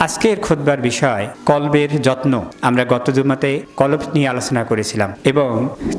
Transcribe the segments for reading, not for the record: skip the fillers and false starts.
আজকের খুতবার বিষয় কলবের যত্ন। আমরা গত জুমাতে কলব নিয়ে আলোচনা করেছিলাম এবং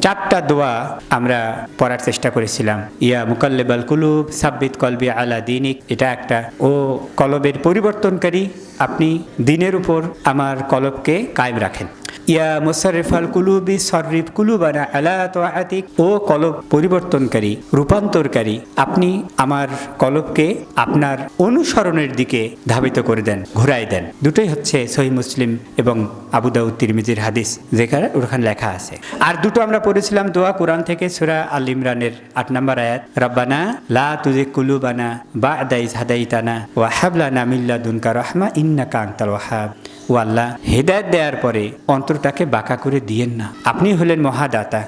4টা দোয়া আমরা পড়ার চেষ্টা করেছিলাম। ইয়া মুকাল্লিবাল কুলুব সাব্বিত কলবি আলা দীনিক, এটা একটা। ও কলবের পরিবর্তনকারী, আপনি দিনের উপর আমার কলবকে কায়েম রাখেন। ইয়া মুসাররিফাল কুলুবি সররিফ কুলুবানা আলা তাআতিক, ও কলব পরিবর্তনকারী, রূপান্তরকারী, আপনি আমার কলবকে আপনার অনুসরণের দিকে ধাবিত করে দেন, ঘুরাই দেন। দুটোই হচ্ছে সহিহ মুসলিম এবং আবু দাউদ তিরমিজির হাদিস, যেখানে ওখানে লেখা আছে। আর দুটো আমরা পড়েছিলাম দোয়া কোরআন থেকে, সূরা আল ইমরানের 8 নম্বর আয়াত, রব্বানা লা তুযিগ কুলুবানা বা'দা ইয হাদাইতানা ওয়া হাব লানা মিন লাদুনকা রাহমা ইন্নাকা আনতাল ওয়াহ্হাব। ও আল্লাহ, হেদায়েত দেওয়ার পরে অন্তরটাকে বাঁকা করে দিয়েন না, আপনি হলেন মহাদাতা।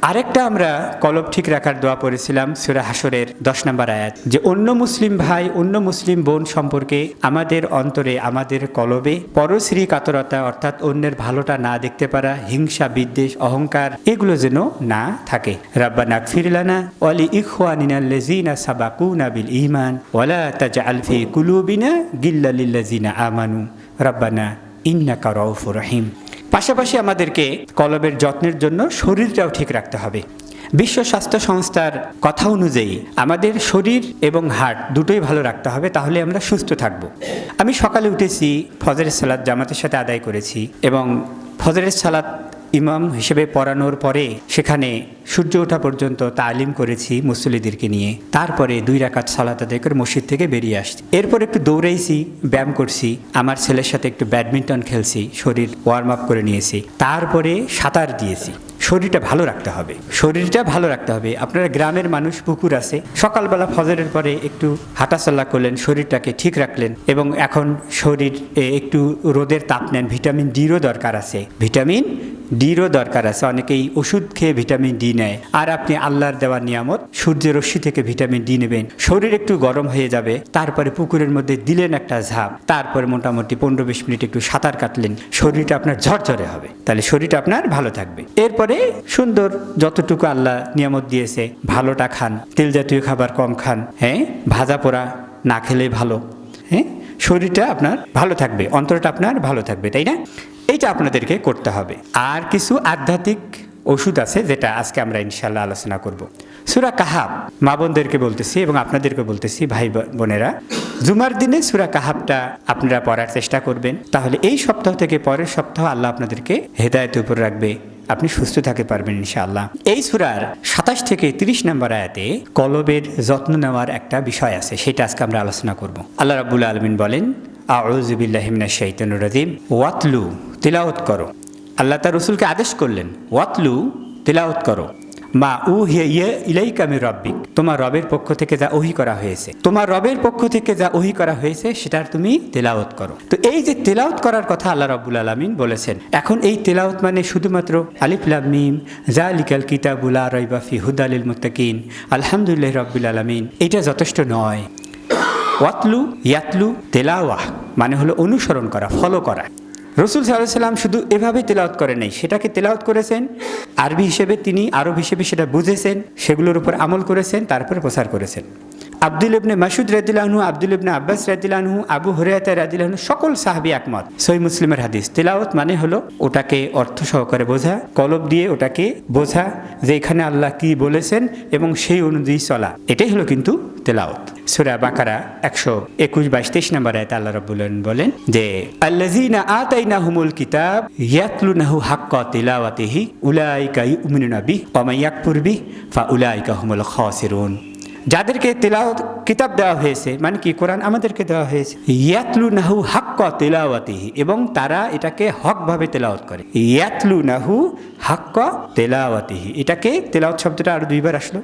আরেকটা আমরা কলব ঠিক রাখার দোয়া পড়েছিলাম সূরা হাশরের 10 নম্বর আয়াত, যে অন্য মুসলিম ভাই অন্য মুসলিম বোন সম্পর্কে আমাদের অন্তরে, আমাদের কলবে পরশ্রী কাতরতা, অর্থাৎ অন্যের ভালোটা না দেখতে পারা, হিংসা, বিদ্বেষ, অহংকার, এগুলো যেন না থাকে। রাব্বানা ইগফির লানা ওয়া লি ইখওয়ানিনাল্লাযিনা সাবাকুনা বিল ঈমান ওয়া লা তাজআল ফি কুলুবিনা গিল্লাল লিল্লাযিনা আমানু রাব্বানা ইন্নাকা রাউফুর রহিম। পাশাপাশি আমাদেরকে কলবের যত্নের জন্য শরীরটাও ঠিক রাখতে হবে। বিশ্ব স্বাস্থ্য সংস্থার কথা অনুযায়ী আমাদের শরীর এবং হার্ট দুটোই ভালো রাখতে হবে, তাহলে আমরা সুস্থ থাকব। আমি সকালে উঠেছি, ফজরের সালাত জামাতের সাথে আদায় করেছি এবং ফজরের সালাত ইমাম হিসেবে পড়ানোর পরে সেখানে সূর্য ওঠা পর্যন্ত তালিম করেছি মুসল্লিদেরকে নিয়ে। তারপরে 2 রাকাত সালাত আদায় করে মসজিদ থেকে বেরিয়ে আসছি। এরপর একটু দৌড়াইছি, ব্যায়াম করছি, আমার ছেলের সাথে একটু ব্যাডমিন্টন খেলছি, শরীর ওয়ার্ম আপ করে নিয়েছি। তারপরে সাঁতার দিয়েছি। শরীরটা ভালো রাখতে হবে, শরীরটা ভালো রাখতে হবে। আপনারা গ্রামের মানুষ, পুকুর আছে, সকালবেলা ফজরের পরে একটু হাঁটাচলা করলেন, শরীরটাকে ঠিক রাখলেন। এবং এখন শরীর একটু রোদের তাপ নেন, ভিটামিন ডিরও দরকার আছে, ভিটামিন ডিরও দরকার আছে। অনেকেই ওষুধ খেয়ে ভিটামিন ডি নেয়, আর আপনি আল্লাহর দেওয়া নিয়ামত সূর্যের রশ্মি থেকে ভিটামিন ডি নেবেন। শরীর একটু গরম হয়ে যাবে, তারপরে পুকুরের মধ্যে দিলেন একটা ঝাঁপ, তারপরে মোটামুটি 15-20 মিনিট একটু সাঁতার কাটলেন, শরীরটা আপনার ঝরঝরে হবে, তাহলে শরীরটা আপনার ভালো থাকবে। এরপরে সুন্দর যতটুকু আল্লাহ নিয়ামত দিয়েছে ভালোটা খান, তেল জাতীয় খাবার কম খান, হ্যাঁ, ভাজা পোড়া না খেলে ভালো, হ্যাঁ, শরীরটা আপনার ভালো থাকবে, অন্তরটা আপনার ভালো থাকবে, তাই না? এইটা আপনাদেরকে করতে হবে। আর কিছু আধ্যাত্মিক ওষুধ আছে যেটা আজকে আমরা ইনশাল্লাহ আলোচনা করব। সূরা কাহাব মা বোনদেরকে বলতেছি এবং আপনাদেরকে বলতেছি, ভাই বোনেরা, জুমার দিনে সূরা কাহাবটা আপনারা পড়ার চেষ্টা করবেন, তাহলে এই সপ্তাহ থেকে পরের সপ্তাহ আল্লাহ আপনাদেরকে হেদায়েতের উপর রাখবে, আপনি সুস্থ থাকতে পারবেন ইনশাআল্লাহ। এই সূরার 27 থেকে 30 নম্বর আয়াতে কলবের যত্ন নেওয়ার একটা বিষয় আছে, সেটা আজকে আমরা আলোচনা করব। আল্লাহ রাব্বুল আলামিন বলেন, আউযু বিল্লাহি মিনাশ শাইতানির রাজিম, ওয়াতলু, তিলাওয়াত করো। আল্লাহ তার রাসূলকে আদেশ করলেন, ওয়াতলু, তিলাওয়াত করো, মা উহিয়া ইলাইকা মির রাব্বিক, তোমার রবের পক্ষ থেকে যা ওহী করা হয়েছে, তোমার রবের পক্ষ থেকে যা ওহী করা হয়েছে সেটার তুমি তেলাওয়াত করো। তো এই যে তেলাওয়াত করার কথা আল্লাহ রাব্বুল আলামিন বলেছেন, এখন এই তেলাওয়াত মানে শুধুমাত্র আলিফ লাম মিম যালিকাল কিতাবু লা রাইবা ফি হুদাল লিল মুত্তাকিন আলহামদুলিল্লাহি রাব্বিল আলামিন, এটা যথেষ্ট নয়। ওয়াতলু, ইয়াতলু, তেলাওয়াহ মানে হলো অনুসরণ করা, ফলো করা। রাসূল সাল্লাল্লাহু আলাইহি ওয়াসাল্লাম শুধু এভাবে তেলাওয়াত করেন নাই, সেটাকে তেলাওয়াত করেছেন আরবি হিসেবে, তিনি আরব হিসেবে সেটা বুঝেছেন, সেগুলোর উপর আমল করেছেন, তারপরে প্রচার করেছেন। আব্দুল ইবনে মাসউদ রাদিয়াল্লাহু আনহু, আব্দুল ইবনে আব্বাস রাদিয়াল্লাহু আনহু, আবু হুরায়রা রাদিয়াল্লাহু আনহু, সকল সাহাবী একমত। সহিহ মুসলিমের হাদিস, তেলাওয়াত মানে হলো ওটাকে অর্থ সহকারে বোঝা, কলব দিয়ে ওটাকে বোঝা যে এখানে আল্লাহ কি বলেছেন এবং সেই অনুযায়ী চলা, এটাই হলো কিন্তু তেলাওয়াত। সূরা বাকারা 121-22-23 নম্বর আয়াতে আল্লাহ রাব্বুল আলামিন বলেন যে আল্লাযীনা আতাইনাহুমুল কিতাব ইয়াতলুনাহু হাক্কা তিলাওয়াতিহি উলাইকা ইউমিনুনা বিহি ওয়া মান ইয়াকফুর বিহি ফাউলাইকা হুমুল খাসিরুন। যাদেরকে তেলাওয়াত কিতাব দেওয়া হয়েছে, মানে কি কোরআন আমাদেরকে দেওয়া হয়েছে, ইয়াতলুনাহু হাক্কা তিলাওয়াতিহি, এবং তারা এটাকে হকভাবে তেলাওয়াত করে। ইয়াতলুনাহু হাক্কা তিলাওয়াতিহি, এটাকে তেলাওয়াত শব্দটা আরো 2 বার আসলো,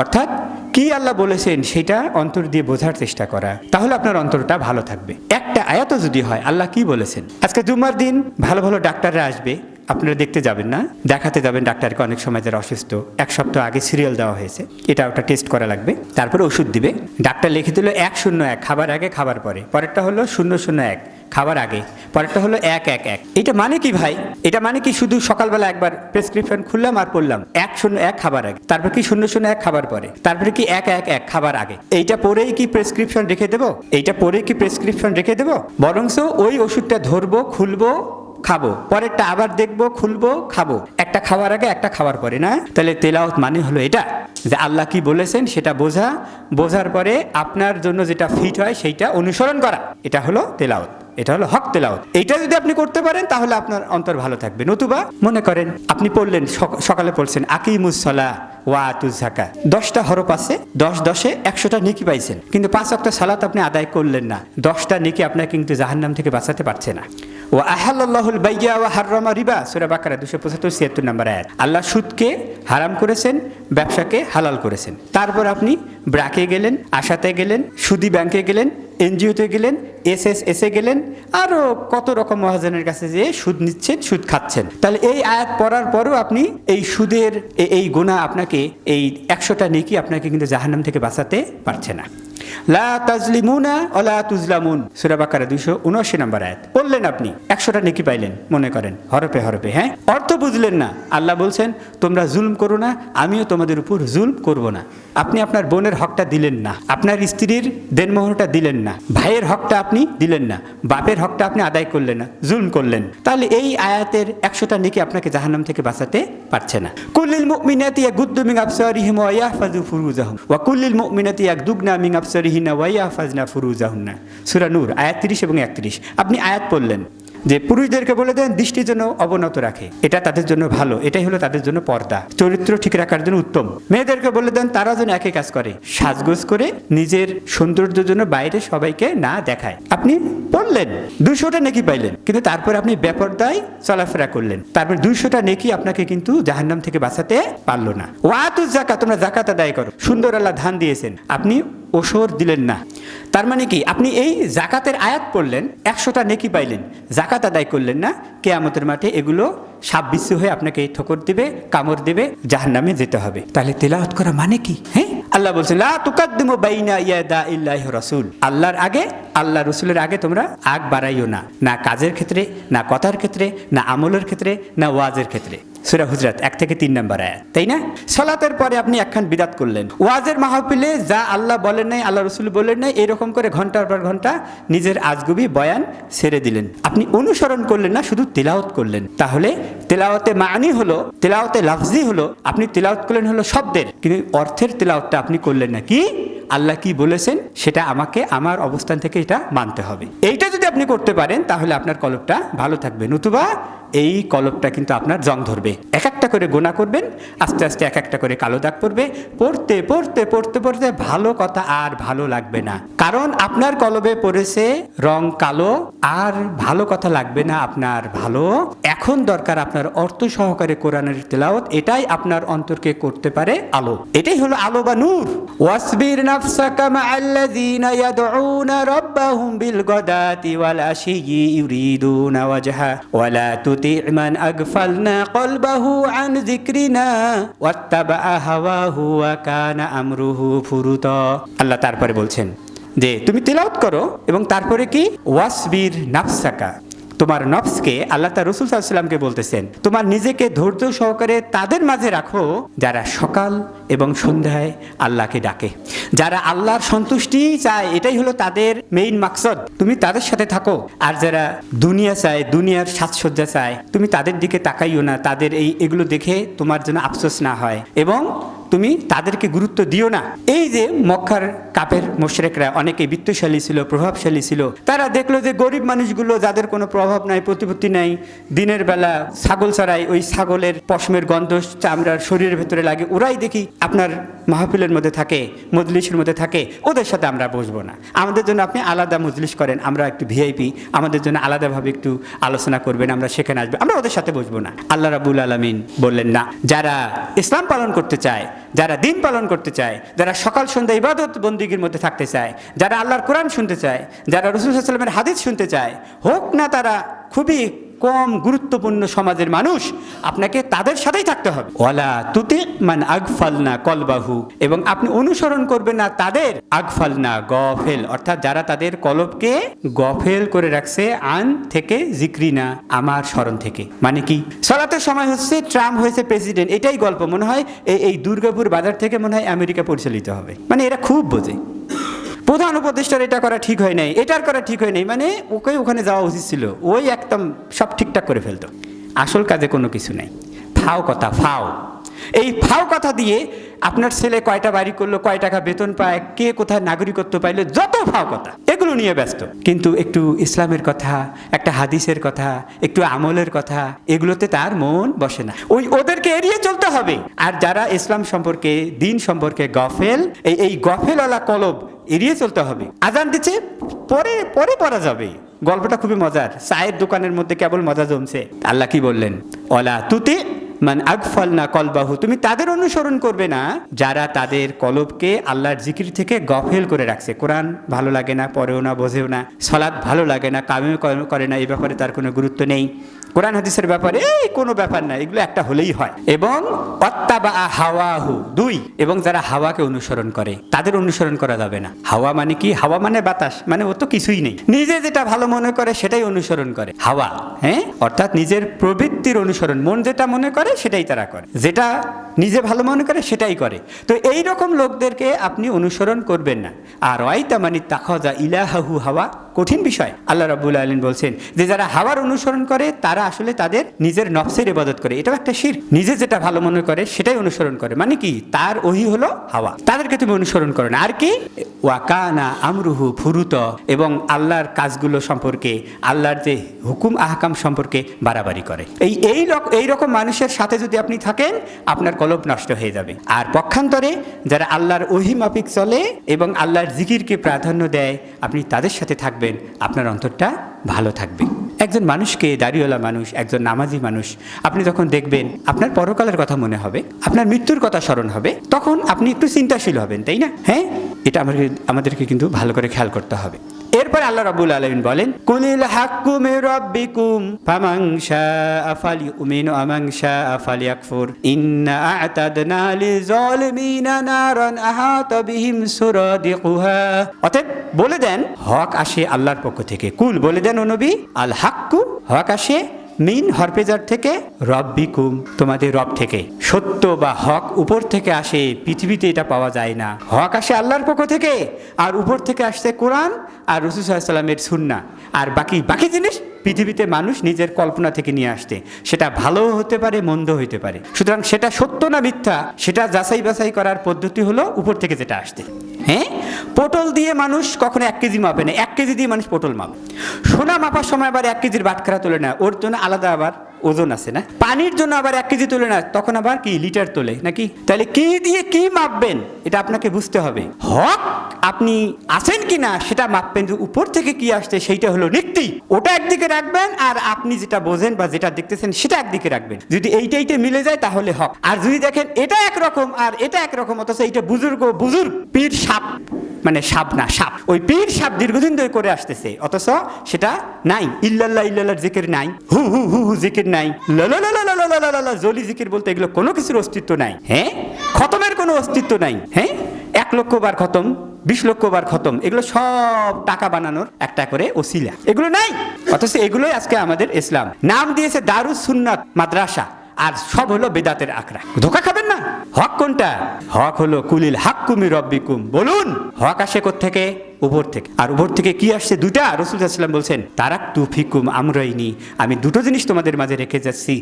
অর্থাৎ কি আল্লাহ বলেছেন সেটা অন্তর দিয়ে বোঝার চেষ্টা করা, তাহলে আপনার অন্তরটা ভালো থাকবে। একটা আয়াতও যদি হয় আল্লাহ কি বলেছেন, আজকে জুমার দিন ভালো ভালো ডাক্তাররা আসবে, আপনারা দেখতে যাবেন না, দেখাতে যাবেন ডাক্তারকে, অনেক সময় যারা অসুস্থ 1 সপ্তাহ আগে সিরিয়াল দেওয়া হয়েছে, এটা ওটা টেস্ট করা লাগবে, তারপরে ওষুধ দিবে, ডাক্তার লিখে দিল 101 খাবার আগে খাবার পরে, পরেরটা হলো 001 খাবার আগে, পরেরটা হলো 1-1-1। এটা মানে কি ভাই? এটা মানে কি শুধু সকালবেলা একবার প্রেসক্রিপশন খুললাম আর পড়লাম 1-0-1 খাবার আগে, তারপর কি 0-0-1 খাবার পরে, তারপরে কি 1-1-1 খাবার আগে? এইটা পরেই কি প্রেসক্রিপশন রেখে দেবো? এইটা পরেই কি প্রেসক্রিপশন রেখে দেবো? বরংস ওই ওষুধটা ধরবো, খুলবো, খাবো, পরেরটা আবার দেখবো, খুলবো, খাবো, একটা খাওয়ার আগে একটা খাওয়ার পরে না? তাহলে তেলাওয়াত মানে হলো এটা, যে আল্লাহ কি বলেছেন সেটা বোঝা, বোঝার পরে আপনার জন্য যেটা ফিট হয় সেইটা অনুসরণ করা, এটা হলো তেলাওয়াত, এটা হলো হক তেলাওয়াত। এইটা যদি আপনি করতে পারেন তাহলে আপনার অন্তর ভালো থাকবে। নতুবা মনে করেন আপনি পড়লেন, সকালে পড়ছেন আকিমুস সালাহ ওয়া আতুজ যাকাত, 10টা হরফ আছে, 10-10-এ 100টা নেকি পাইছেন, কিন্তু 5 ওয়াক্ত সালাত আপনি আদায় করলেন না, 10টা নেকি আপনাকে কিন্তু জাহান্নাম থেকে বাঁচাতে পারছে না। ওয়া আহাল্লাহুল বাইয়া ওয়া হাররামা রিবা, সূরা বাকারা 275-76 নম্বর আয়াত। আল্লাহ সুদকে হারাম করেছেন, ব্যবসাকে হালাল করেছেন। তারপর আপনি ব্রাকে গেলেন, আশাতে গেলেন, সুদি ব্যাংকে গেলেন, এনজিওতে গেলেন, এসএসএসে গেলেন, আরও কত রকম মহাজনের কাছে যেয়ে সুদ নিচ্ছেন, সুদ খাচ্ছেন। তাহলে এই আয়াত পড়ার পরও আপনি এই সুদের এই গুনাহ আপনাকে, এই 100টা নেকি আপনাকে কিন্তু জাহান্নাম থেকে বাঁচাতে পারছে না। লা তাজলিমুনা ওয়ালা তুজলামুন, সূরা বাকারা 279 নম্বর আয়াত। বললেন আপনি 100টা নেকি পাইলেন, মনে করেন হরফে হরফে, হ্যাঁ, অর্থ বুঝলেন না। আল্লাহ বলছেন তোমরা জুলম করো না, আমিও তোমাদের উপর জুলম করব না। আপনি আপনার বোনের হকটা দিলেন না, আপনার স্ত্রীর দেনমোহরটা দিলেন না, ভাইয়ের হকটা আপনি দিলেন না, বাপের হকটা আপনি আদায় করলেন না, জুলম করলেন। তাহলে এই আয়াতের 100টা নেকি আপনাকে জাহান্নাম থেকে বাঁচাতে পারছে না। কুল্লিল মুমিনাতি ইয়াগুদ্দু মিন আবসারিহিম ওয়া ইয়াহফাযু ফুরুজাহুম ওয়া কুল্লিল মুমিনাতি ইয়াগদুগনা মিন আবসারিহিন্না ওয়া ইয়াহফাযনা ফুরুজাহুন্না, সূরা নূর আয়াত 30 এবং 31। আপনি আয়াত পড়লেন যে পুরুষদেরকে বলে দেন দৃষ্টির জন্য অবনত রাখে, এটা তাদের জন্য ভালো, এটাই হলো তাদের জন্য পর্দা, চরিত্র ঠিক রাখার জন্য উত্তম। মেয়েদেরকে বলে দেন তারা যেন একই কাজ করে, সাজগোজ করে নিজের সৌন্দর্যের জন্য বাইরে সবাইকে না দেখায়। আপনি পড়লেন, 200টা নেকি পাইলেন, কিন্তু তারপর আপনি বেপরদায় চলাফেরা করলেন, তারপর 200টা নেকি আপনাকে কিন্তু জাহান্নাম থেকে বাঁচাতে পারলো না। ওয়াতুজ যাকাত, তোমরা যাকাত আদায় করো, সুন্দর আল্লাহ ধান দিয়েছেন, আপনি ওসর দিলেন না। তার মানে কি, আপনি এই যাকাতের আয়াত পড়লেন, 100টা নেকি পাইলেন, যাকাত আদায় করলেন না, কিয়ামতের মাঠে এগুলো সাপ বিচ্ছু হয়ে আপনাকে ঠোকর দিবে, কামড় দিবে, জাহান্নামে যেতে হবে। তাহলে তেলাওয়াত করা মানে কি? হ্যাঁ, আল্লাহ বলছেন লা তুকাদ্দিমু বাইনা ইয়াদা ইল্লাহি রাসূল, আল্লাহর আগে, আল্লাহ রসুলের আগে তোমরা আগ বাড়াইও না, না কাজের ক্ষেত্রে, না কথার ক্ষেত্রে, না আমলের ক্ষেত্রে, না ওয়াজের ক্ষেত্রে। সূরা হুজরাত 1-3 নম্বর আয়াত, তাই না? সালাতের পরে আপনি একখান বিদাত করলেন, ওয়াজের মাহফিলে যা আল্লাহ বলেন নাই, আল্লাহ রসুল বলেন নাই, এরকম করে ঘন্টার পর ঘন্টা নিজের আজগুবি বয়ান ছেড়ে দিলেন। আপনি অনুসরণ করলেন না, শুধু তেলাওয়াত করলেন। তাহলে তেলাওয়াতে মানি হলো, তেলাওয়াতে লাফজি হলো, আপনি তেলাওয়াত করলেন হলো শব্দের, কিন্তু অর্থের তেলাওয়াতটা আপনি করলেন না। কি আল্লাহ কি বলেছেন সেটা আমাকে আমার অবস্থান থেকে এটা মানতে হবে। এইটা যদি আপনি করতে পারেন তাহলে আপনার কলবটা ভালো থাকবে, নতুবা এই কলবটা কিন্তু আপনার জং ধরবে। এক একটা করে গোনা করবেন, আস্তে আস্তে এক একটা করে কালো দাগ পড়বে, পড়তে পড়তে পড়তে পড়তে ভালো কথা আর ভালো লাগবে না, কারণ আপনার কলবে পড়েছে রং কালো, আর ভালো কথা লাগবে না আপনার ভালো। এখন দরকার আপনার অর্থ সহকারে কোরআনের তেলাওয়াত, এটাই আপনার অন্তরকে করতে পারে আলো, এটাই হলো আলো বা নূর। ওয়াসবির নাফসাকা মাআল্লাযীনা ইয়াদউনা রাব্বাহুম বিল গাদাতি ওয়াল আশিয়্যি ইউরিদুনা ওয়াজহা ওয়ালা তুতি' মান আগফালনা কলবাহু আন যিকরিনা ওয়াত্তাবা'a হাওয়াহু ওয়া কানা আমরুহু ফুরুতা। আল্লাহ তারপরে বলছেন যে তুমি তেলাওয়াত করো, এবং তারপরে কি, ওয়াসবির নাফসাকা, তোমার নফসকে, আল্লাহ তার রাসূল সাল্লাল্লাহু আলাইহি ওয়াসাল্লামকে বলতেছেন, তোমার নিজেকে ধৈর্য সহকারে তাদের মাঝে রাখো যারা সকাল এবং সন্ধ্যায় আল্লাহকে ডাকে, যারা আল্লাহর সন্তুষ্টি চায়, এটাই হলো তাদের মেইন মাকসাদ, তুমি তাদের সাথে থাকো। আর যারা দুনিয়া চায়, দুনিয়ার সাজসজ্জা চায়, তুমি তাদের দিকে তাকাইও না, তাদের এগুলো দেখে তোমার জন্য আফসোস না হয়, এবং তুমি তাদেরকে গুরুত্ব দিও না। এই যে মক্কার কাফের মুশরিকরা অনেকে বিত্তশালী ছিল, প্রভাবশালী ছিল, তারা দেখলো যে গরিব মানুষগুলো যাদের কোনো প্রভাব নাই, প্রতিপত্তি নাই, দিনের বেলা ছাগল চড়ায়, ওই ছাগলের পশমের গন্ধ চামড়ার শরীরের ভেতরে লাগে, ওরাই দেখি আপনার মাহফিলের মধ্যে থাকে, মজলিসের মধ্যে থাকে, ওদের সাথে আমরা বসবো না, আমাদের জন্য আপনি আলাদা মজলিস করেন, আমরা একটু ভিআইপি, আমাদের জন্য আলাদাভাবে একটু আলোচনা করবেন, আমরা সেখানে আসবো, আমরা ওদের সাথে বসবো না। আল্লাহ রাব্বুল আলামিন বললেন না, যারা ইসলাম পালন করতে চায়, যারা দিন পালন করতে চায়, যারা সকাল সন্ধ্যা ইবাদত বন্দিগির মধ্যে থাকতে চায়, যারা আল্লাহর কোরআন শুনতে চায়, যারা রাসূল সাল্লাল্লাহু আলাইহি ওয়াসাল্লামের হাদিস শুনতে চায়, হোক না তারা খুবই কম গুরুত্বপূর্ণ সমাজের মানুষ, আপনাকে তাদের সাথেই থাকতে হবে। ওয়ালা তুতি মান আগফালনা কলবাহু, এবং আপনি অনুসরণ করবেন না তাদের, আগফালনা গফেল, অর্থাৎ যারা তাদের কলবকে গফেল করে রাখছে আন থেকে, জিক্রি না, আমার স্মরণ থেকে। মানে কি, সালাতের সময় হচ্ছে ট্রাম্প হয়েছে প্রেসিডেন্ট, এটাই গল্প মনে হয় এই দুর্গাপুর বাজার থেকে মনে হয় আমেরিকা পরিচালিত হবে। মানে এরা খুব বোঝে, প্রধান উপদেষ্টার এটা করা ঠিক হয় নাই, এটার করা ঠিক হয় নাই, মানে ওকে ওখানে যাওয়া উচিত ছিল, ওই একদম সব ঠিকঠাক করে ফেলতো। আসল কাজে কোনো কিছু নাই, ফাও কথা, ফাও। এই ফাও কথা দিয়ে আপনার ছেলে কয়টা বাড়ি করলো, কয় টাকা বেতন পায়, কে কোথায় নাগরিকত্ব পাইলো, যত ফাও কথা এগুলো নিয়ে ব্যস্ত। কিন্তু একটু ইসলামের কথা, একটা হাদিসের কথা, একটু আমলের কথা, এগুলোতে তার মন বসে না। ওদেরকে এড়িয়ে চলতে হবে। আর যারা ইসলাম সম্পর্কে, দিন সম্পর্কে গফেল, এই গফেলওয়ালা কলব এড়িয়ে চলতে হবে। আজান দিচ্ছে, পরে পরে পড়া যাবে। গল্পটা খুবই মজার, চায়ের দোকানের মধ্যে কেবল মজা জমছে। আল্লাহ কি বললেন, ওয়ালা তুতি মান আগফালনা কলবাহু, তুমি তাদের অনুসরণ করবে না যারা তাদের কলবকে আল্লাহর জিকির থেকে গফেল করে রাখছে। কোরআন ভালো লাগে না, পড়েও না, বোঝেও না, সালাত ভালো লাগে না, কামেও করে না, এই ব্যাপারে তার কোনো গুরুত্ব নেই। কোরআন হাদিসের ব্যাপারে কোনো ব্যাপার না, এগুলো একটা হলেই হয়। এবং অত্তাবা হাওয়াহু, দুই, এবং যারা হাওয়াকে অনুসরণ করে তাদের অনুসরণ করা যাবে না। হাওয়া মানে কি, হাওয়া মানে বাতাস, মানে ও তো কিছুই নেই, নিজে যেটা ভালো মনে করে সেটাই অনুসরণ করে হাওয়া। হ্যাঁ, অর্থাৎ নিজের প্রবৃত্তির অনুসরণ, মন যেটা মনে করে সেটাই তারা করে, যেটা নিজে ভালো মনে করে সেটাই করে। তো এই রকম লোকদেরকে আপনি অনুসরণ করবেন না। আর ওয়াইতা মানে তাখাযা ইলাহাহু হাওয়া, কঠিন বিষয়। আল্লাহ রাব্বুল আলামিন বলছেন যে যারা হাওয়ার অনুসরণ করে তারা আসলে তাদের নিজের নফসের ইবাদত করে, এটাও একটা শিরক। নিজে যেটা ভালো মনে করে সেটাই অনুসরণ করে, মানে কি, তার ওহী হলো হাওয়া, তাদেরকে তুমি অনুসরণ করো না। আর কি, ওয়াকানা আমরুহু ফুরুত, এবং আল্লাহর কাজগুলো সম্পর্কে, আল্লাহর যে হুকুম আহকাম সম্পর্কে বাড়াবাড়ি করে। এই রকম মানুষের সাথে যদি আপনি থাকেন, আপনার কলব নষ্ট হয়ে যাবে। আর পক্ষান্তরে যারা আল্লাহর ওহী মাফিক চলে এবং আল্লাহর জিকিরকে প্রাধান্য দেয়, আপনি তাদের সাথে থাকবেন, আপনার অন্তরটা ভালো থাকবে। একজন মানুষকে, দাড়িওয়ালা মানুষ, একজন নামাজি মানুষ আপনি যখন দেখবেন, আপনার পরকালের কথা মনে হবে, আপনার মৃত্যুর কথা স্মরণ হবে, তখন আপনি একটু চিন্তাশীল হবেন, তাই না? হ্যাঁ, এটা আমাদেরকে কিন্তু ভালো করে খেয়াল করতে হবে। এরপরে আল্লাহ রাব্বুল আলামিন বলেন, কুলিল হাক্কু মির রাব্বিকুম ফামান শাআ ফালিউমিন ওয়া মান শাআ ফালিয়াকফুর ইন্না আ'তাদনা লিযালিমিনা নারান আহাতা বিহিম সুরাদিকুহা। অতএব বলে দেন, হক আসে আল্লাহর পক্ষ থেকে। কুল, বলে দেন ও নবী, আল হাক্কু, হক আসে মিন হরফেজার থেকে, রব্বিকুম, তোমাদের রব থেকে। সত্য বা হক উপর থেকে আসে, পৃথিবীতে এটা পাওয়া যায় না। হক আসে আল্লাহর পক্ষ থেকে, আর উপর থেকে আসছে কোরআন আর রাসূল সাল্লাল্লাহু আলাইহি ওয়াসাল্লামের সুন্নাহ। আর বাকি জিনিস পৃথিবীতে মানুষ নিজের কল্পনা থেকে নিয়ে আসছে, সেটা ভালো হতে পারে, মন্দ হতে পারে। সুতরাং সেটা সত্য না মিথ্যা, সেটা যাচাই বাছাই করার পদ্ধতি হলো উপর থেকে যেটা আসছে। হ্যাঁ, পটল দিয়ে মানুষ কখনো 1 কেজি মাপে না, 1 কেজি দিয়ে মানুষ পটল মাপে। সোনা মাপার সময় আবার 1 কেজির বাটখারা তোলে না, ওর জন্য আলাদা আবার ওজন আছে না। পানির জন্য আবার 1 কেজি তোলে না, তখন আবার কি লিটার তোলে নাকি? তাহলে কি দিয়ে কি মাপবেন, এটা আপনাকে বুঝতে হবে। হক আপনি আছেন কিনা সেটা মাপবেন, যে উপর থেকে কি আসছে সেইটা হলো নীতি, ওটা একদিকে রাখবেন, আর আপনি যেটা বোঝেন বা যেটা দেখতেছেন সেটা একদিকে রাখবেন। যদি এইটা মিলে যায় তাহলে হক। আর যদি দেখেন এটা একরকম আর এটা একরকম, অথচ এইটা বুজুর্গ পীর সাপ, মানে সাপ না, সাপ, ওই পীর সাপ দীর্ঘদিন ধরে করে আসতেছে, অথচ সেটা নাই। ইল্লাল্লাহ ইল্লাল্লাহর জিকির নাই, হু হু হু হু জিকির নাই, লা জলি জিকির বলতে এগুলো কোনো কিছুর অস্তিত্ব নাই। হ্যাঁ, খতমের কোনো অস্তিত্ব নাই। হ্যাঁ, 1 লক্ষ বার খতম, 20 লক্ষ বার খতম, এগুলো সব টাকা বানানোর একটা করে ওসিলা, এগুলো নাই। অথচ এগুলোই আজকে আমাদের ইসলাম। নাম দিয়েছে দারুস সুন্নাত মাদ্রাসা, আর সব হলো বেদাতের আখড়া। ধোঁকা খাবেন না। হক কোনটা? হক হলো কুলিল হাক্কু মির রাব্বিকুম, বলুন হক আসে কোত্থেকে? উপর থেকে। আর উপর থেকে কি আসছে? দুটা। রাসূল সাল্লাল্লাহু আলাইহি ওয়াসাল্লাম বলছেন, তারাকতু ফিকুম আমরাইনি, আমি দুটো জিনিস তোমাদের মাঝে রেখে যাচ্ছি,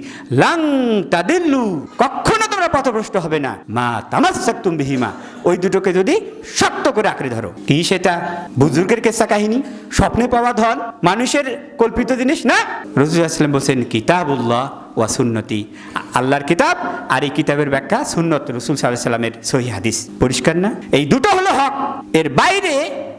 লাং তাদিল্লু, কখনো তোমরা পথভ্রষ্ট হবে না, মা তামাসসাকতুম বিহিমা, ওই দুটোকে যদি শক্ত করে আঁকড়ে ধরো। কি সেটা? বুজুর্গের কিসসা কাহিনী, স্বপ্নে পাওয়া ধন, মানুষের কল্পিত জিনিস না। রাসূল সাল্লাল্লাহু আলাইহি ওয়াসাল্লাম বলছেন, কিতাবুল্লাহ ওয়া সুন্নতি, আল্লাহর কিতাব আর এই কিতাবের ব্যাখ্যা সুন্নত, রাসূল সাল্লাল্লাহু আলাইহি ওয়াসাল্লামের সহিহ হাদিস। পরিষ্কার না? এই দুটো হলো হক। এর বাইরে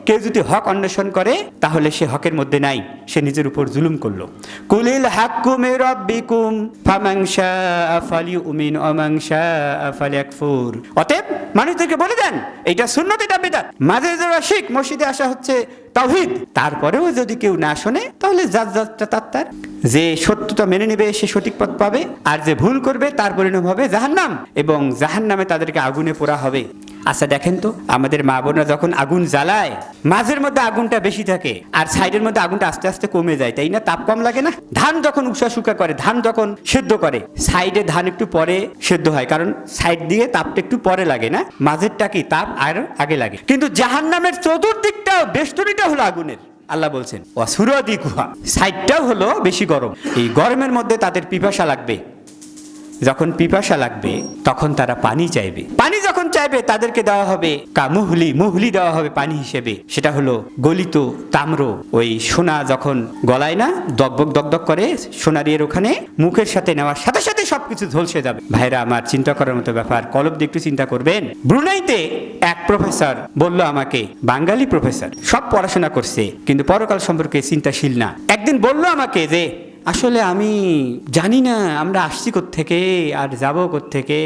কেউ যদি হক অন্বেষণ করে তাহলে সে হকের মধ্যে নাই, সে নিজের উপর জুলুম করলো। কুলিল হাক্কু মির রাব্বিকুম ফামান শাআ ফালিউমিন ওয়া মান শাআ ফালিয়াকফুর। অতএব মানুষদেরকে বলে দেন এটা সুন্নাত, এটা বিদআত। মাঝে যারা শিখ, মসজিদে আসা হচ্ছে তাওহীদ, তারপরেও যদি কেউ না শোনে তাহলে যাত্রা তার। যে সত্যতা মেনে নেবে সে সঠিক পথ পাবে, আর যে ভুল করবে তার পরিণাম হবে জাহান্নাম, এবং জাহান্নামে তাদেরকে আগুনে পোড়া হবে। আচ্ছা দেখেন তো, আমাদের মা বোনরা যখন আগুন জ্বালায় মাঝের মধ্যে আগুনটা বেশি থাকে আর সাইডের মধ্যে আগুনটা আস্তে আস্তে কমে যায়, তাই না? তাপ কম লাগে না? ধান যখন উষা শুকা করে, ধান যখন সেদ্ধ করে, সাইডে ধান একটু পরে সেদ্ধ হয়, কারণ সাইড দিয়ে তাপটা একটু পরে লাগে না, মাঝেরটা কি তাপ আর আগে লাগে। কিন্তু জাহান্নামের চতুর্দিকটাও বেষ্টনীটা হলো আগুনের। আল্লাহ বলছেন ওয়াসুরাদি কুহা, সাইডটাও হলো বেশি গরম। এই গরমের মধ্যে তাদের পিপাসা লাগবে, যখন পিপাসা লাগবে তখন তারা পানি চাইবে। পানি যখন চাইবে তাদেরকে দেওয়া হবে কামুহলি, মুহলি দেওয়া হবে পানি হিসেবে। সেটা হলো গলিত তাম্র। ওই সোনা যখন গলায় না দগবগ দগদগ করে, সোনারির ওখানে মুখের সাথে নেওয়ার সাথে সাথে সবকিছু ঝলসে যাবে। ভাইরা আমার, চিন্তা করার মতো ব্যাপার। কলব দিয়ে একটু চিন্তা করবেন। ব্রুনাইতে এক প্রফেসর বলল আমাকে, বাঙালি প্রফেসর, সব পড়াশোনা করছে কিন্তু পরকাল সম্পর্কে চিন্তাশীল না। একদিন বলল আমাকে যে আসলে আমি জানি না আমরা আসছি কোত্থেকে আর যাবো কোত্থেকে।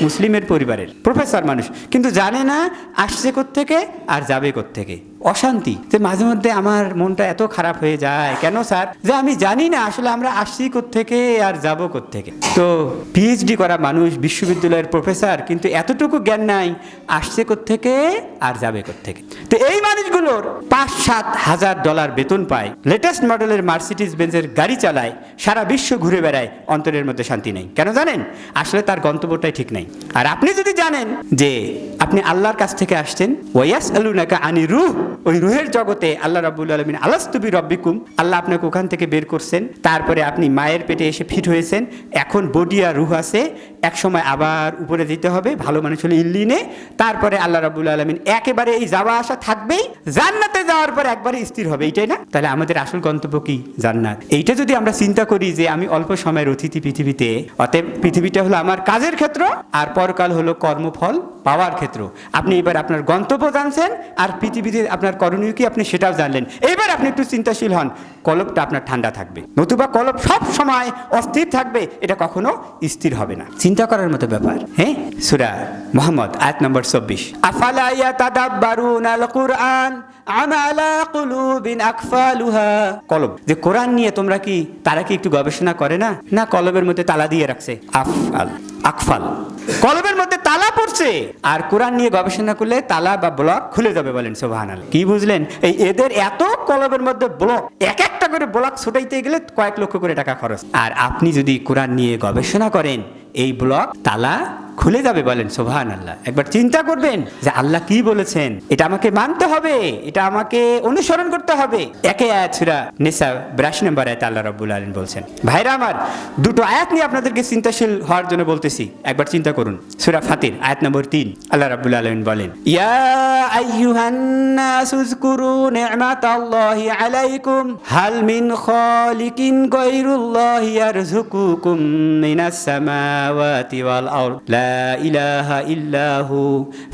মুসলিমের পরিবারের প্রফেসর মানুষ, কিন্তু জানে না আসছে কোত্থেকে আর যাবে কোত্থেকে। অশান্তি যে মাঝে মধ্যে আমার মনটা এত খারাপ হয়ে যায়, কেন স্যার? যে আমি জানি না আসলে আমরা আসছি কোত্থেকে আর যাবো কোত্থেকে। তো পিএইচডি করা মানুষ, বিশ্ববিদ্যালয়ের প্রফেসর, কিন্তু এতটুকু জ্ঞান নাই আসছে কোত্থেকে আর যাবে কোত্থেকে। তো এই মানুষগুলোর 5-7 হাজার ডলার বেতন পায়, লেটেস্ট মডেলের মার্সিডিজ বেঞ্জের গাড়ি চালায়, সারা বিশ্ব ঘুরে বেড়ায়, অন্তরের মধ্যে শান্তি নেই। কেন জানেন? আসলে তার গন্তব্যটাই ঠিক নাই। আর আপনি যদি জানেন যে আপনি আল্লাহর কাছ থেকে আসছেন, ওয়ায়াসআলুনাকা আনি রূহ, ওই রুহের জগতে আল্লাহ রাব্বুল আলামিন আলাস্তু বিরাব্বিকুম, আল্লাহ আপনাকে ওখান থেকে বের করছেন, তারপরে আপনি মায়ের পেটে এসে ফিট হয়েছেন, এখন বডি আর রুহ আছে, এক সময় আবার উপরে যেতে হবে, ভালো মানুষ হলে ইল্লিনে, তারপরে আল্লাহ রাব্বুল আলামিন একেবারে এই যাওয়া আসা থাকবেই, জান্নাতে যাওয়ার পর একবারে স্থির হবে, এইটাই না? তাহলে আমাদের আসল গন্তব্য কি? জান্নাত। এইটা যদি আমরা চিন্তা করি যে আমি অল্প সময়ের অতিথি পৃথিবীতে, অতএব পৃথিবীটা হলো আমার কাজের ক্ষেত্র আর পরকাল হলো কর্মফল পাওয়ার ক্ষেত্র। আপনি এবার আপনার গন্তব্য জানছেন আর পৃথিবীতে আপনার করণীয় কি আপনি সেটাও জানলেন। এইবার আপনি একটু চিন্তাশীল হন, কলবটা আপনার ঠান্ডা থাকবে, নতুবা কলব সব সময় অস্থির থাকবে, এটা কখনো স্থির হবে না। চিন্তা করার মতো ব্যাপার। হ্যাঁ, সূরা মুহাম্মদ আয়াত নম্বর 24, আফালা ইয়াতাদাব্বারুনাল কুরআন আম আলা কুলুবিন আকফালুহা। কলব, যে কোরআন নিয়ে তোমরা কি, তারা কি একটু গবেষণা করে না? না, কলবের মধ্যে তালা দিয়ে রাখছে। আফআল, আকফাল, কলবের মধ্যে তালা পড়ছে। আর কোরআন নিয়ে গবেষণা করলে তালা বা ব্লক খুলে যাবে। বলেন সুবহানাল্লাহ। কি বুঝলেন? এই এদের এত কলবের মধ্যে ব্লক, এক একটা করে ব্লক ছুটাইতে গেলে কয়েক লক্ষ করে টাকা খরচ। আর আপনি যদি কোরআন নিয়ে গবেষণা করেন, এই ব্লক তালা খুলে যাবে। বলেন সুবহানাল্লাহ। একবার চিন্তা করবেন যে আল্লাহ কি বলেছেন, এটা আমাকে মানতে হবে, এটা আমাকে অনুসরণ করতে হবে। একে আয়াত সূরা নিসা 82 নম্বর আয়াত আল্লাহ রাব্বুল আলামিন বলছেন। ভাইরা আমার, দুটো আয়াত নিয়ে আপনাদেরকে চিন্তাশীল হওয়ার জন্য বলতেছি। একবার চিন্তা করুন, সূরা ফাতির আয়াত নম্বর 3, আল্লাহ রাব্বুল আলামিন বলেন, ইয়া আইয়ুহান নাসু যকুরু নি'মাতাল্লাহি আলাইকুম হাল মিন খালিকিন গায়রুল্লাহি ইয়ারযুকুকুম মিনাস সামাওয়াতি ওয়াল আরদ লা ইলাহা ইল্লাহু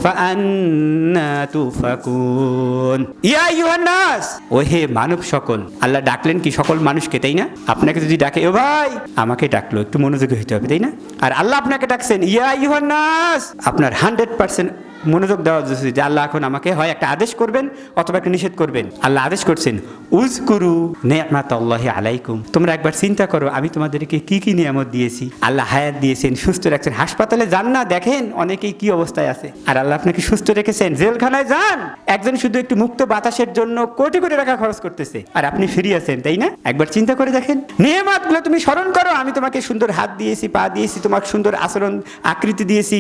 ফাআন্না তুফাকুন। ইয়া আইয়ুহান নাস, ও হে মানব সকল। আল্লাহ ডাকলেন কি? সকল মানুষকে, তাই না? আপনাকে যদি ডাকে, ও ভাই, আমাকে ডাকলো, একটু মনোযোগী হতে হবে, তাই না? আর আল্লাহ আপনাকে ডাকছেন, ইয়া আইয়ুহান নাস, আপনার 100% মনোযোগ দেওয়া উচিত যে আল্লাহ এখন আমাকে হয় একটা আদেশ করবেন অথবা একটা নিষেধ করবেন। আল্লাহ আদেশ করছেন, উযকুরু নি'মাতাল্লাহি আলাইকুম, তোমরা একবার চিন্তা করো আমি তোমাদেরকে কি কি নিয়ামত দিয়েছি। আল্লাহ হায়াত দিয়েছেন, সুস্থ রাখছেন। হাসপাতালে যান না, দেখেন অনেকেই কি অবস্থায় আছে। আর আল্লাহ আপনাকে সুস্থ রেখেছেন। জেলখানায় যান, একজন শুধু একটু মুক্ত বাতাসের জন্য কোটি কোটি টাকা খরচ করতেছে, আর আপনি ফ্রি আছেন, তাই না? একবার চিন্তা করে দেখেন। নিয়ামতগুলো তুমি স্মরণ করো। আমি তোমাকে সুন্দর হাত দিয়েছি, পা দিয়েছি, তোমাকে সুন্দর আচরণ আকৃতি দিয়েছি,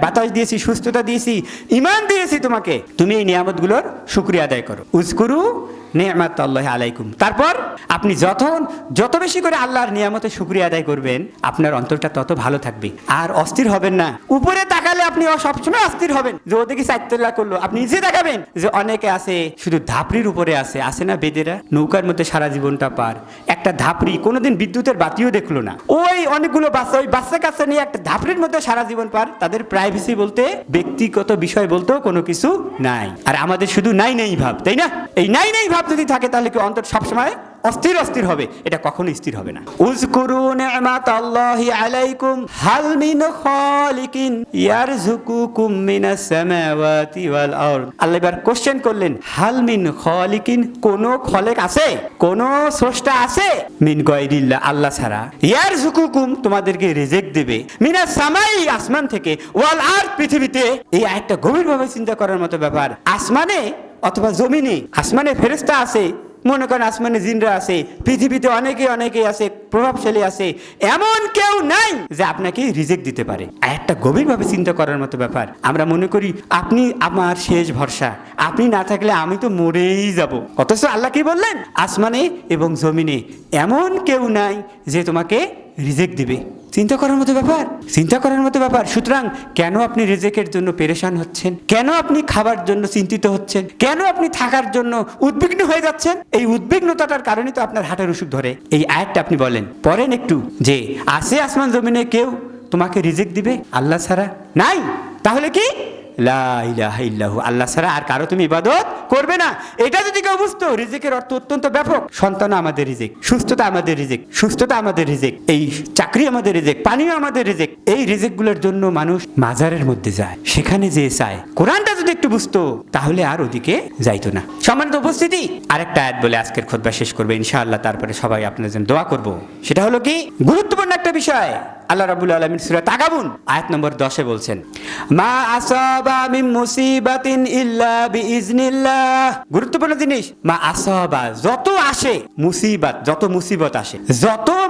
বাতাস দিয়েছি, সুস্থতা দিয়েছি, ঈমান দিয়েছি তোমাকে। তুমি এই নিয়ামতগুলোর শুকরিয়া আদায় করো। উযকুরু নি'মাতাল্লাহি আলাইকুম। তারপর আপনি যত বেশি করে আল্লাহর নিয়ামতের শুকরিয়া আদায় করবেন, আপনার অন্তরটা তত ভালো থাকবে, আর অস্থির হবেন না। উপরে তাকালে আপনি সবসময় অস্থির হবেন যে ওদিকে চারতলা করলো, আপনি নিজে দেখাবেন যে অনেকে আছে শুধু ধাপড়ির উপরে আসে না বেদেরা, নৌকার মধ্যে সারা জীবনটা পার। একটা ধাপড়ি কোনোদিন বিদ্যুতের বাতিও দেখলো না, ওই অনেকগুলো বাচ্চা, ওই বাচ্চা কাচ্চা নিয়ে একটা ধাপড়ির মধ্যে সারা জীবন পার। তাদের প্রাইভেসি বলতে, ব্যক্তিগত বিষয় বলতেও কোনো কিছু নাই। আর আমাদের শুধু নাই ভাব, তাই না? এই নাই ভাব যদি থাকে তাহলে কি অন্তর সবসময় অস্থির হবে? এটা কখনো স্থির হবে না। উযকুরু নি'মাতাল্লাহি আলাইকুম হাল মিন খালিকিন ইয়ারযুকুকুম মিনাস সামাওয়াতি ওয়াল আরদ। আল্লাহ এবার কোশ্চেন করলেন, হাল মিন খালিকিন, কোন খলেক আছে, কোন স্রষ্টা আছে? মিন গায়রিল্লাহ, আল্লাহ ছাড়া। ইয়ারযুকুকুম, তোমাদেরকে রিজিক দেবে, মিনাস সামাই, আসমান থেকে, ওয়াল আরদ, পৃথিবীতে। এই আয়াতটা গভীরভাবে চিন্তা করার মতো ব্যাপার। আসমানে অথবা জমিনে, আসমানে ফেরেশতা আছে, মনে করেন আসমানে জিনরা আছে, পৃথিবীতে অনেকে আছে, প্রভাবশালী আছে, এমন কেউ নাই যে আপনাকে রিজেক্ট দিতে পারে। একটা গভীরভাবে চিন্তা করার মতো ব্যাপার। আমরা মনে করি আপনি আমার শেষ ভরসা, আপনি না থাকলে আমি তো মরেই যাব। অথচ আল্লাহ কি বললেন? আসমানে এবং জমিনে এমন কেউ নাই যে তোমাকে রিজেক্ট দিবে। চিন্তা করার মতো ব্যাপার। সুতরাং কেন আপনি রিজেকের জন্য পেরেশান হচ্ছেন? কেন আপনি খাবার জন্য চিন্তিত হচ্ছেন? কেন আপনি থাকার জন্য উদ্বিগ্ন হয়ে যাচ্ছেন? এই উদ্বিগ্নতার কারণে তো আপনার হার্টের অসুখ ধরে। এই আয়াতটা আপনি পড়েন একটু, যে আছে আসমান জমিনে কেউ তোমাকে রিজেক্ট দিবে আল্লাহ ছাড়া? নাই। তাহলে কি? লা ইলাহা ইল্লাহু, আল্লাহ ছাড়া আর কারো তুমি ইবাদত করবে না। এটা যদি কেউ বুঝতো, রিজিকের অর্থ অত্যন্ত ব্যাপক। সন্তান আমাদের রিজিক, সুস্থতা আমাদের রিজিক, এই চাকরি আমাদের রিজিক, পানিও আমাদের রিজিক। এই রিজিকগুলোর জন্য মানুষ মাজারের মধ্যে যায়, সেখানে যে চায়। কোরআনটা যদি একটু বুঝতো তাহলে আর ওদিকে যাইতো না। সম্মানিত উপস্থিতি, আরেকটা আয়াত বলে আজকের খুতবা শেষ করবে ইনশাআল্লাহ। তারপরে সবাই আপনাদের জন্য দোয়া করব। সেটা হলো কি, গুরুত্বপূর্ণ একটা বিষয়। আল্লাহ রাব্বুল আলামিন সূরা তাগাবুন আয়াত নম্বর 10-এ বলছেন, মা আসাবা মিন মুসিবাতিন ইল্লা বিইজনিল্লাহ। গুরুত্বপূর্ণ জিনিস। মা আসাবা, যত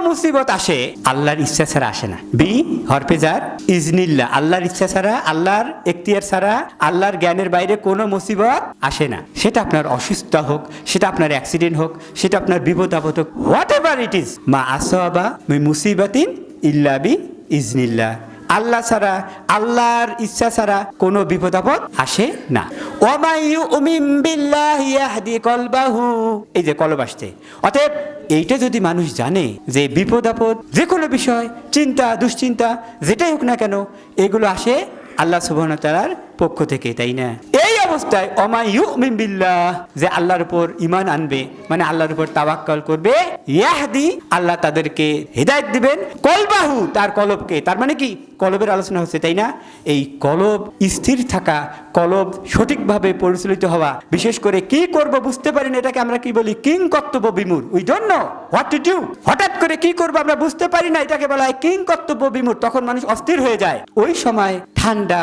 মুসিবত আসে আল্লাহর ইচ্ছা ছাড়া আসে না। বি হরফেজার ইজনিল্লাহ, আল্লাহর ইচ্ছা ছাড়া, আল্লাহর এখতিয়ার ছাড়া, আল্লাহর জ্ঞানের বাইরে কোনো মুসিবত আসে না। সেটা আপনার অসুস্থতা হোক, সেটা আপনার অ্যাক্সিডেন্ট হোক, সেটা আপনার বিপদ আপদ হোক, হোয়াট এভার ইট ইজ, মা আসাবা মিন মুসিবাতিন ইল্লা বিইজনিল্লাহ, আল্লাহ ছাড়া, আল্লাহর ইচ্ছা ছাড়া কোনো বিপদ আপদ আসে না। ওয়া ইউমিন বিল্লাহি ইয়াহদি কলবাহু, এই যে কলব আসছে। অতএব এইটা যদি মানুষ জানে যে বিপদ আপদ, যে কোনো বিষয়, চিন্তা দুশ্চিন্তা যেটাই হোক না কেন, এগুলো আসে আল্লাহ সুবহানাহু ওয়া তাআলার পক্ষ থেকে, তাই না? এই অবস্থায় ওয়া ইউমিন বিল্লাহ, যে আল্লাহর উপর ঈমান আনবে, মানে আল্লাহর উপর তাওয়াক্কুল করবে, ইয়াহদি, আল্লাহ তাদেরকে হিদায়াত দিবেন, কলবাহু, তার কলবকে। তার মানে কি? কলবের আলোচনা হচ্ছে, তাই না? এই কলব স্থির থাকা, কলব সঠিকভাবে পরিচালিত হওয়া, বিশেষ করে কি করব বুঝতে পারি না, এটাকে আমরা কি বলি? কিং কর্তব্য বিমূঢ়। We don't know what to do. হঠাৎ করে কি করব আমরা বুঝতে পারি না, এটাকে বলা হয় কিং কর্তব্য বিমূঢ়। তখন মানুষ অস্থির হয়ে যায়। ওই সময় ঠান্ডা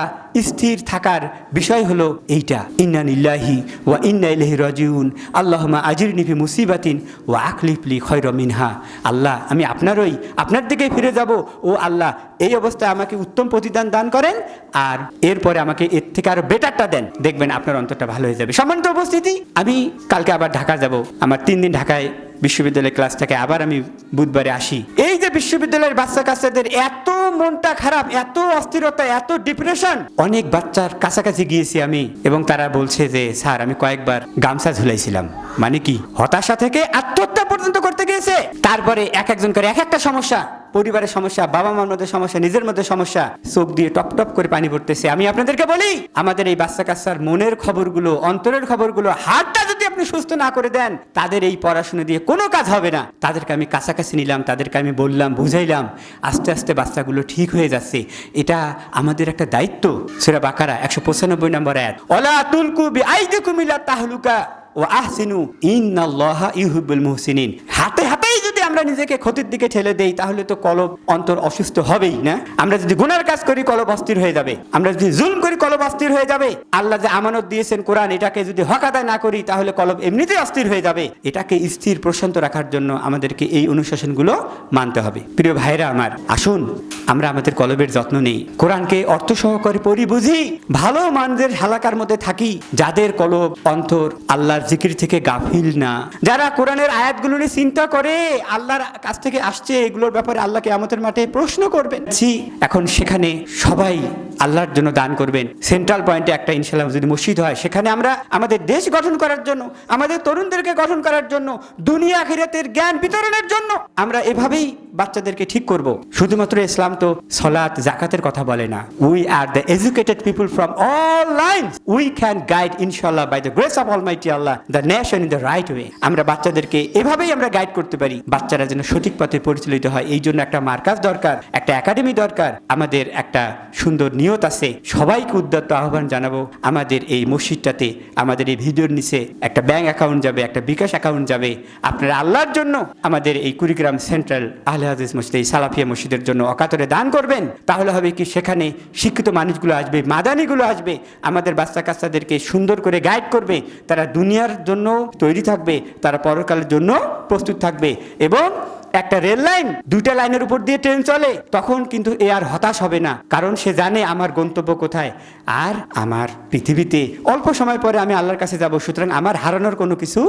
স্থির থাকার বিষয় হলো এইটা, ইন্না লিল্লাহি ওয়া ইন্না ইলাইহি রাজিউন, আল্লাহুম্মা আজিরনি ফি মুসিবাতিন ওয়া আখলিফ লি খায়রা মিনহা। আল্লাহ, আমি আপনার দিকে ফিরে যাব। ও আল্লাহ, এই অবস্থায় আমাকে উত্তম প্রতিদান দান করেন, আর এরপরে আমাকে এর থেকে আরো বেটারটা দেন। দেখবেন আপনার অন্তরটা ভালো হয়ে যাবে। সম্মানিত উপস্থিতি, আমি কালকে আবার ঢাকা যাব। আমার 3 দিন ঢাকায় বিশ্ববিদ্যালয়ের ক্লাস থেকে, আবার আমি বুধবারে আসি। এই যে বিশ্ববিদ্যালয়ের বাচ্চা কাচ্চাদের এত মনটা খারাপ, এত অস্থিরতা, এত ডিপ্রেশন, অনেক বাচ্চার কাছাকাছি গিয়েছি আমি, এবং তারা বলছে যে স্যার, আমি কয়েকবার গামছা ঝুলাইছিলাম। মানে কি? হতাশা থেকে আত্মহত্যা পর্যন্ত করতে গিয়েছে। তারপরে একজন করে এক একটা সমস্যা, পরিবারের সমস্যা, বাবা মার মধ্যে সমস্যা, নিজের মধ্যে সমস্যা, চোখ দিয়ে টপ টপ করে পানি পড়তেছে। আমি আপনাদেরকে বলি, আমাদের এই বাচ্চা কাচ্চার মনের খবরগুলো, অন্তরের খবরগুলো, হাতটা যদি আপনি সুস্থ না করে দেন, তাদের এই পড়াশোনা দিয়ে কোনো কাজ হবে না। তাদেরকে আমি কাছাকাছি নিলাম, তাদেরকে আমি বললাম, বুঝাইলাম, আস্তে আস্তে বাচ্চাগুলো ঠিক হয়ে যাচ্ছে। এটা আমাদের একটা দায়িত্ব। সূরা বাকারা 195 নম্বর আয়াত, ওয়ালা তুলকু বিআইদিকুম ইলা তাহলুকা ওয়া আহসিনু ইন্নাল্লাহা ইউহিব্বুল মুহসিনিন। হাতে হাতেই যদি আমরা আমরা নিজেকে ক্ষতির দিকে ঠেলে দেই, তাহলে তো কলব অন্তর অসুস্থ হবেই না। আমরা যদি গুনার কাজ করি কলব অস্থির হয়ে যাবে, আমরা যদি জুলম করি কলব অস্থির হয়ে যাবে। আল্লাহ যে আমানত দিয়েছেন কোরআন, এটাকে যদি হক আদায় না করি তাহলে কলব এমনিতেই অস্থির হয়ে যাবে। এটাকে স্থির প্রশান্ত রাখার জন্য আমাদেরকে এই অনুশাসনগুলো মানতে হবে। প্রিয় ভাইরা আমার, আসুন আমরা আমাদের কলবের যত্ন নেই, কোরআনকে অর্থ সহকারে পড়ি, বুঝি, ভালো মানুষের হালাকার মধ্যে থাকি, যাদের কলব অন্তর আল্লাহর জিকির থেকে গাফিল না, যারা কোরআনের আয়াতগুলো নিয়ে চিন্তা করে আল্লাহর কাছ থেকে আসছে, এগুলোর ব্যাপারে আল্লাহ কিয়ামতের মাঠে প্রশ্ন করবেন। এখন সেখানে সবাই আল্লাহর জন্য দান করবেন। সেন্ট্রাল পয়েন্টে একটা ইনশাআল্লাহ যদি মসজিদ হয়, সেখানে আমরা আমাদের দেশ গঠন করার জন্য, আমাদের তরুণদেরকে গঠন করার জন্য, দুনিয়া আখিরাতের জ্ঞান বিতরণের জন্য আমরা এভাবেই বাচ্চাদেরকে ঠিক করব। শুধুমাত্র ইসলাম তো সালাত যাকাতের কথা বলে না। We are the educated people from all lines, we can guide ইনশাআল্লাহ by the grace of almighty Allah the nation in the right way. আমরা বাচ্চাদেরকে এভাবেই আমরা গাইড করতে পারি, বাচ্চারা যেন সঠিক পথে পরিচালিত হয়। এই জন্য একটা মার্কাজ দরকার, একটা একাডেমি দরকার, আমাদের একটা সুন্দর নিয়ত আছে। সবাইকে উদ্যত আহ্বান জানাবো, আমাদের এই মসজিদটাতে, আমাদের এই ভিডিওর নিচে একটা ব্যাংক অ্যাকাউন্ট যাবে, একটা বিকাশ অ্যাকাউন্ট যাবে। আপনারা আল্লাহর জন্য আমাদের এই কুড়িগ্রাম সেন্ট্রাল আহলে হাদিস মসজিদ, এই সালাফিয়া মসজিদের জন্য অকাতরে দান করবেন। তাহলে হবে কি, সেখানে শিক্ষিত মানুষগুলো আসবে, মাদানিগুলো আসবে, আমাদের বাচ্চা কাচ্চাদেরকে সুন্দর করে গাইড করবে। তারা দুনিয়ার জন্য তৈরি থাকবে, তারা পরকালের জন্য প্রস্তুত থাকবে। এবং একটা রেল লাইন, দুইটা লাইনের উপর দিয়ে ট্রেন চলে, তখন কিন্তু এ আর হতাশ হবে না, কারণ সে জানে আমার গন্তব্য কোথায়, আর আমার পৃথিবীতে অল্প সময় পরে আমি আল্লাহর কাছে যাব। সুতরাং আমার হারানোর কোনো কিছু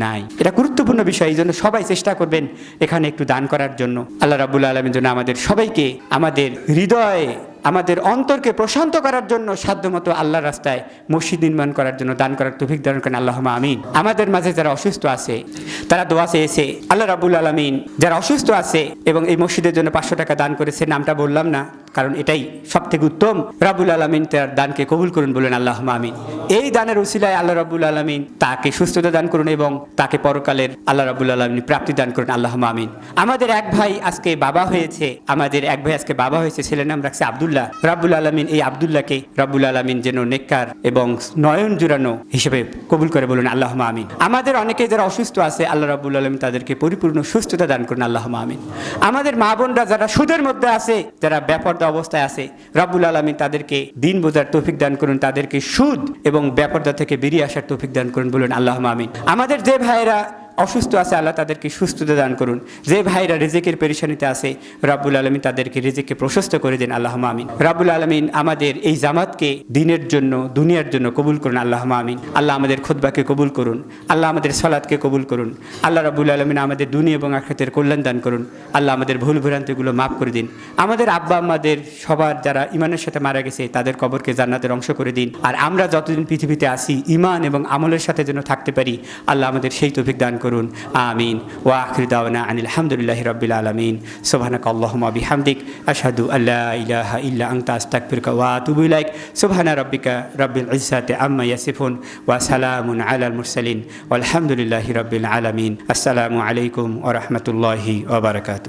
নাই। এটা গুরুত্বপূর্ণ বিষয়। এই জন্য সবাই চেষ্টা করবেন এখানে একটু দান করার জন্য। আল্লাহ রাব্বুল আলামিন যেন আমাদের সবাইকে, আমাদের হৃদয়ে, আমাদের অন্তরকে প্রশান্ত করার জন্য সাধ্যমতো আল্লাহর রাস্তায় মসজিদ নির্মাণ করার জন্য দান করার তৌফিক দান করেন, আল্লাহুম্মা আমিন। আমাদের মাঝে যারা অসুস্থ আছে, তারা দোয়া চেয়েছে, আল্লাহ রাব্বুল আলামিন যারা অসুস্থ আছে এবং এই মসজিদের জন্য 500 টাকা দান করেছে, নামটা বললাম না কারণ এটাই সব থেকে উত্তম, রাব্বুল আলামিন তার দানকে কবুল করুন, বলেন আল্লাহুম্মা আমিন। এই দানের উসিলায় আল্লাহ রাব্বুল আলামিন তাকে সুস্থতা দান করুন এবং তাকে পরকালের আল্লাহ রাব্বুল আলামিন প্রাপ্তি দান করুন, আল্লাহুম্মা আমিন। আমাদের এক ভাই আজকে বাবা হয়েছে, ছেলের নাম রাখছে আব্দুল্লাহ। রাব্বুল আলামিন এই আব্দুল্লাহকে রাব্বুল আলামিন যেন নেককার এবং নয়ন জুড়ানো হিসেবে কবুল করে, বলুন আল্লাহুম্মা আমিন। আমাদের অনেকে যারা অসুস্থ আছে, আল্লাহ রাব্বুল আলামিন তাদেরকে পরিপূর্ণ সুস্থতা দান করুন, আল্লাহুম্মা আমিন। আমাদের মা বোনরা যারা সুদের মধ্যে আছে, যারা বেপরদা অবস্থায় আছে, রাব্বুল আলামিন তাদেরকে দিন বোঝার তৌফিক দান করুন, তাদেরকে সুদ এবং বেপরদা থেকে বেরিয়ে আসার তৌফিক দান করুন, বলুন আল্লাহুম্মা আমিন। আমাদের যে ভাইয়েরা অসুস্থ আছে, আল্লাহ তাদেরকে সুস্থতা দান করুন। যে ভাইরা রিজিকের পেরেশানিতে আছে, রাব্বুল আলামিন তাদেরকে রিজিককে প্রশস্ত করে দেন, আল্লাহুম্মা আমিন। রাব্বুল আলামিন আমাদের এই জামাতকে দিনের জন্য, দুনিয়ার জন্য কবুল করুন, আল্লাহুম্মা আমিন। আল্লাহ আমাদের খুতবাকে কবুল করুন, আল্লাহ আমাদের সালাতকে কবুল করুন। আল্লাহ রাব্বুল আলামিন আমাদের দুনিয়া এবং আখিরাতের কল্যাণ দান করুন। আল্লাহ আমাদের ভুল ভ্রান্তিগুলো মাফ করে দিন। আমাদের আব্বা আম্মাদের সবার যারা ইমানের সাথে মারা গেছে, তাদের কবরকে জান্নাতের অংশ করে দিন। আর আমরা যতদিন পৃথিবীতে আসি, ইমান এবং আমলের সাথে যেন থাকতে পারি, আল্লাহ আমাদের সেই তৌফিক দান করুন, আমিন। ওয়া আখিরু দাওয়ানা আনিল হামদুলিল্লাহি রাব্বিল আলামিন। সুবহানাকা আল্লাহুম্মা বিহামদিক, আশহাদু আল্লা ইলাহা ইল্লা আনতা আস্তাগফিরুকা ওয়া আতুবু ইলাইক। সুবহানা রাব্বিকা রাব্বিল ইজ্জাতি আম্মা ইয়াসিফুন ওয়া সালামুন আলাল মুরসালিন ওয়ালহামদুলিল্লাহি রাব্বিল আলামিন। আসসালামু আলাইকুম ওয়া রাহমাতুল্লাহি ওয়া বারাকাতুহু।